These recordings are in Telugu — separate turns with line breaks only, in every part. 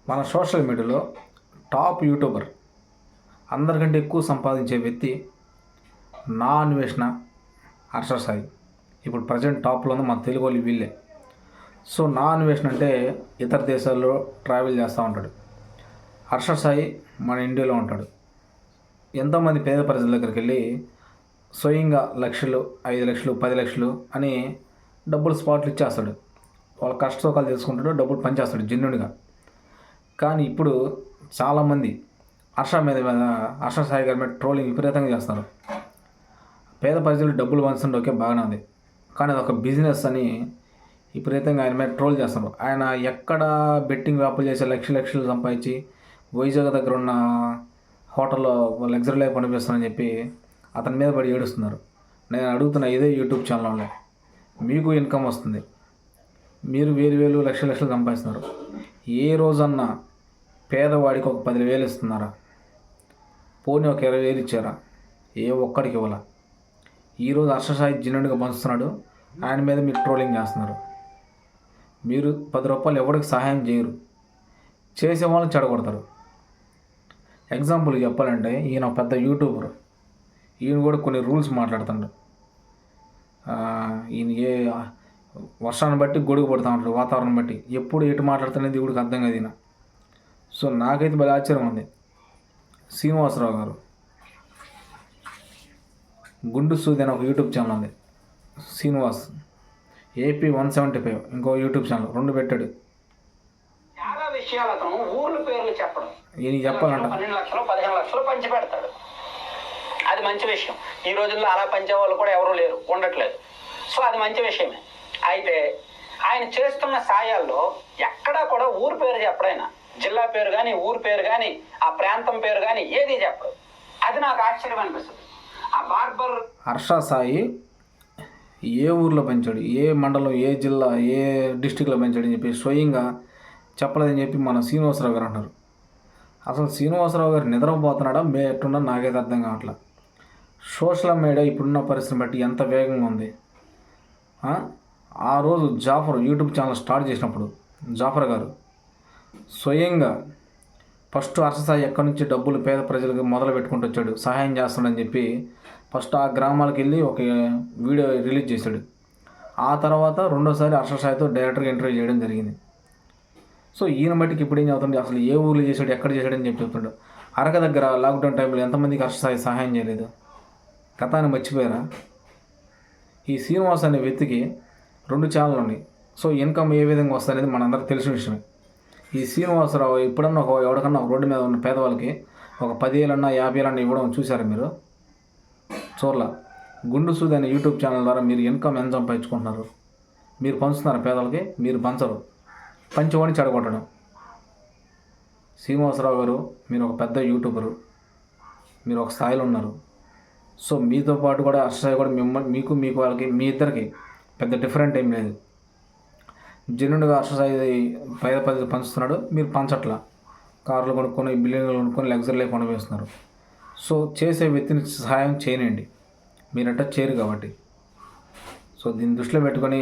మన సోషల్ మీడియాలో టాప్ యూట్యూబర్, అందరికంటే ఎక్కువ సంపాదించే వ్యక్తి నా అన్వేషణ హర్ష సాయి. ఇప్పుడు ప్రజెంట్ టాప్లో ఉంది మన తెలుగు వాళ్ళు వీళ్ళే. సో నా అన్వేషణ అంటే ఇతర దేశాల్లో ట్రావెల్ చేస్తూ ఉంటాడు. హర్ష సాయి మన ఇండియాలో ఉంటాడు. ఎంతోమంది పేద ప్రజల దగ్గరికి వెళ్ళి స్వయంగా లక్షలు, 5 లక్షలు, 10 లక్షలు అని డబ్బులు స్పాట్లు ఇచ్చేస్తాడు. వాళ్ళ కష్టసుఖాలు తెలుసుకుంటాడు, డబ్బులు పనిచేస్తాడు జెన్యున్గా. కానీ ఇప్పుడు చాలామంది హర్ష సాయి గారి మీద ట్రోలింగ్ విపరీతంగా చేస్తారు. పేద ప్రజలు డబ్బులు పంచుతుంటే ఓకే, బాగానే ఉంది, కానీ అదొక బిజినెస్ అని విపరీతంగా ఆయన మీద ట్రోల్ చేస్తున్నారు. ఆయన ఎక్కడ బెట్టింగ్ వ్యాపారం చేసే లక్షలు సంపాదించి వైజాగ్ దగ్గర ఉన్న హోటల్లో లగ్జరీ లైఫ్ అనిపిస్తానని చెప్పి అతని మీద పడి ఏడుస్తున్నారు. నేను అడుగుతున్న ఇదే యూట్యూబ్ ఛానల్లో మీకు ఇన్కమ్ వస్తుంది, మీరు వేలు లక్షలు సంపాదిస్తున్నారు, ఏ రోజన్నా పేదవాడికి ఒక 10,000 ఇస్తున్నారా? పోనీ ఒక 20,000 ఇచ్చారా? ఏ ఒక్కడికి ఇవ్వాల. ఈరోజు హర్ష సాయి జెన్యున్గా పంచుతున్నాడు, ఆయన మీద మీరు ట్రోలింగ్ చేస్తున్నారు. మీరు 10 రూపాయలు ఎవరికి సహాయం చేయరు, చేసే వాళ్ళని చెడగొడతారు. ఎగ్జాంపుల్ చెప్పాలంటే ఈయన పెద్ద యూట్యూబర్, ఈయన కూడా కొన్ని రూల్స్ మాట్లాడుతున్నాడు. ఈయన ఏ వర్షాన్ని బట్టి గొడుగు పడుతూ ఉంటాడు, వాతావరణం బట్టి ఎప్పుడు ఎటు మాట్లాడుతున్నది ఇవిడికి అర్థం కాదు ఈయన. సో నాకైతే బాగా ఆశ్చర్యం ఉంది. శ్రీనివాసరావు గారు గుండు సూది అని ఒక యూట్యూబ్ ఛానల్ ఉంది, శ్రీనివాస్ AP 175 ఇంకో యూట్యూబ్ ఛానల్, 2 పెట్టాడు.
చాలా విషయాలతో ఊర్ల పేర్లు చెప్పడం,
ఈయన చెప్పాలంట
12 లక్షలు 15 లక్షలు పంచి పెడతాడు. అది మంచి విషయం. ఈ రోజుల్లో అలా పంచే వాళ్ళు కూడా ఎవరు లేరు, ఉండట్లేదు. సో అది మంచి విషయమే. అయితే ఆయన చేస్తున్న సాయాల్లో ఎక్కడా కూడా ఊరు పేరు చెప్పడైనా, జిల్లా పేరు కానీ, ఊరు పేరు కానీ, ఆ ప్రాంతం పేరు కానీ ఏది చెప్పడు. అది నాకు ఆశ్చర్యం అనిపిస్తుంది. ఆ బార్బర్
హర్ష సాయి ఏ ఊర్లో పెంచాడు, ఏ మండలం, ఏ జిల్లా, ఏ డిస్టిక్లో పెంచాడు అని చెప్పి స్వయంగా చెప్పలేదని చెప్పి మన శ్రీనివాసరావు గారు అంటారు. అసలు శ్రీనివాసరావు గారు నిద్రపోతున్నాడా ఎట్టున్నా నాకైతే అర్థం కావట్లేదు. సోషల్ మీడియా ఇప్పుడున్న పరిస్థితిని బట్టి ఎంత వేగంగా ఉంది. ఆ రోజు జాఫర్ యూట్యూబ్ ఛానల్ స్టార్ట్ చేసినప్పుడు జాఫర్ గారు స్వయంగా ఫస్ట్ హర్ష సాయి ఎక్కడి నుంచి డబ్బులు పేద ప్రజలకు మొదలు పెట్టుకుంటూ వచ్చాడు, సహాయం చేస్తాడని చెప్పి ఫస్ట్ ఆ గ్రామాలకు వెళ్ళి ఒక వీడియో రిలీజ్ చేశాడు. ఆ తర్వాత రెండోసారి హర్ష సాయితో డైరెక్టర్గా ఇంటర్వ్యూ చేయడం జరిగింది. సో ఈయన బట్టికి ఇప్పుడు ఏం చదువుతుంది, అసలు ఏ ఊళ్ళో చేశాడు, ఎక్కడ చేశాడని చెప్పి చెప్తుంటాడు. అరక దగ్గర లాక్డౌన్ టైంలో ఎంతమందికి హర్ష సాయి సహాయం చేయలేదు, గతాన్ని మర్చిపోయారా? ఈ శ్రీనివాస్ అనే వ్యక్తికి 2 ఛానళ్ళు ఉన్నాయి. సో ఇన్కమ్ ఏ విధంగా వస్తుంది అనేది మనందరికి తెలిసిన విషయమే. ఈ శ్రీనివాసరావు ఎప్పుడన్నా ఎవరికన్నా రోడ్డు మీద ఉన్న పేదవాళ్ళకి ఒక 10,000 50,000 ఇవ్వడం చూసారా మీరు? చూడలా. గుండు సూది అనే యూట్యూబ్ ఛానల్ ద్వారా మీరు ఇన్కమ్ ఎంత సంపాదించుకుంటున్నారు? మీరు పంచుతున్నారు పేదలకి, మీరు పంచరు, పంచేవాడిని చెడగొట్టడం. శ్రీనివాసరావు గారు మీరు ఒక పెద్ద యూట్యూబరు, మీరు ఒక స్థాయిలో ఉన్నారు. సో మీతో పాటు కూడా హర్ష సాయి కూడా మీకు వాళ్ళకి మీ ఇద్దరికి పెద్ద డిఫరెంట్ ఏం లేదు. జెన్యున్గా హర్ష సాయి పేద ప్రజలు పంచుతున్నాడు, మీరు పంచట్లా. కార్లు కొనుక్కొని, బిల్డింగ్లు కొనుక్కొని లగ్జరీ లైఫ్ అనుభవిస్తున్నారు. సో చేసే వ్యక్తిని సహాయం చేయనండి, మీరంటే చేయరు కాబట్టి. సో దీన్ని దృష్టిలో పెట్టుకొని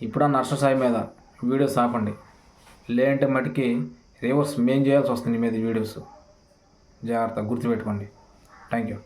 ఇప్పుడన్నా హర్ష సాయి మీద వీడియోస్ ఆపండి, లేదంటే మటుకి రివర్స్ మేం చేయాల్సి వస్తుంది మీ మీద వీడియోస్. జాగ్రత్త గుర్తుపెట్టుకోండి. Thank you.